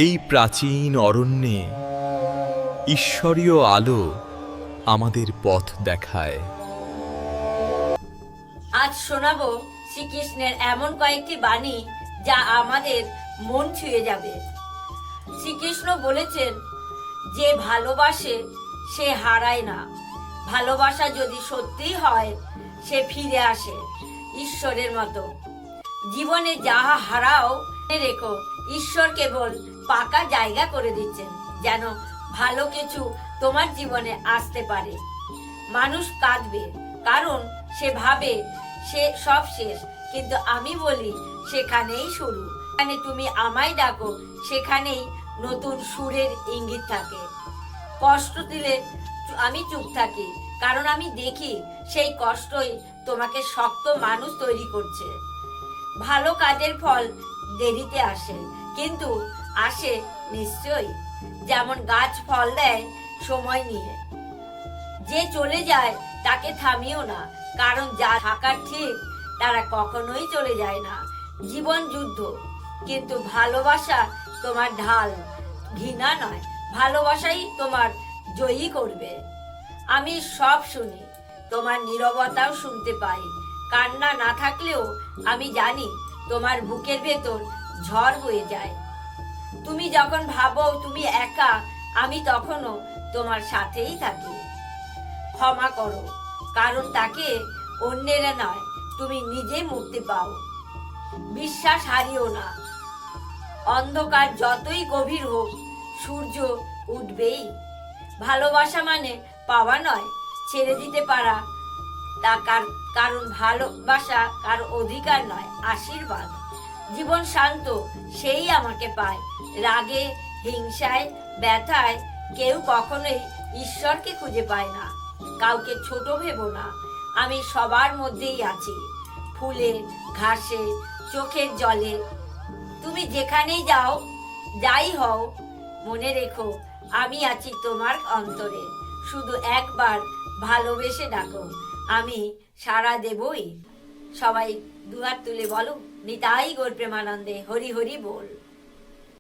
এই প্রাচীন অরণ্যে ঈশ্বরীয় আলো আমাদের পথ দেখায়। আজ শোনাবো শ্রীকৃষ্ণের এমন কয়েকটি বাণী যা আমাদের মন ছুঁয়ে যাবে। শ্রীকৃষ্ণ বলেছেন, যে ভালোবাসে সে হারায় না। ভালোবাসা যদি সত্যিই হয়, সে ফিরে আসে ঈশ্বরের মতো। জীবনে যাহা হারাও, মনে রেখো ঈশ্বর কেবল পাকা জায়গা করে দিচ্ছেন, যেন ভালো কিছু তোমার জীবনে আসতে পারে। মানুষ কাঁদবে, কারণ সে ভাবে সে সব শেষ, কিন্তু আমি বলি সেখানেই শুরু। এখানে তুমি আমায় ডাকো, সেখানেই নতুন সুরের ইঙ্গিত থাকে। কষ্ট দিলে আমি চুপ থাকি, কারণ আমি দেখি সেই কষ্টই তোমাকে শক্ত মানুষ তৈরি করছে। ভালো কাজের ফল দেরিতে আসে, কিন্তু আসে নিশ্চয়ই। যেমন গাছ ফল দেয় সময় নিয়ে। যে চলে যায় তাকে থামিও না, কারণ যা থাকার ঠিক তারা কখনোই চলে যায় না। জীবন যুদ্ধ, কিন্তু ভালোবাসা তোমার ঢাল, ঘৃণা নয়। ভালোবাসাই তোমার জয়ী করবে। আমি সব শুনি, তোমার নীরবতাও শুনতে পাই। কান্না না থাকলেও আমি জানি তোমার বুকের ভেতর ঝড় বয়ে যায়। তুমি যখন ভাবো তুমি একা, আমি তখনও তোমার সাথেই থাকি। ক্ষমা করো, কারণ তাকে অন্যেরা নয়, তুমি নিজে মুক্তি পাও। বিশ্বাস হারিও না, অন্ধকার যতই গভীর হোক সূর্য উঠবেই। ভালোবাসা মানে পাওয়া নয়, ছেড়ে দিতে পারা। কারণ ভালোবাসা কার অধিকার নয়, আশীর্বাদ। জীবন শান্ত সেই আমাকে পায়। রাগে, হিংসায়, ব্যথায় কেউ কখনোই ঈশ্বরকে খুঁজে পায় না। কাউকে ছোট ভেবো না, আমি সবার মধ্যেই আছি। ফুলে, ঘাসে, চোখের জলে। তুমি যেখানেই যাও, যাই হও, মনে রেখো আমি আছি তোমার অন্তরে। শুধু একবার ভালোবেসে ডাকো, আমি সাড়া দেবই। সবাই দুহাত তুলে বলো, নিতাই গৌর প্রেমানন্দে হরি হরি বল।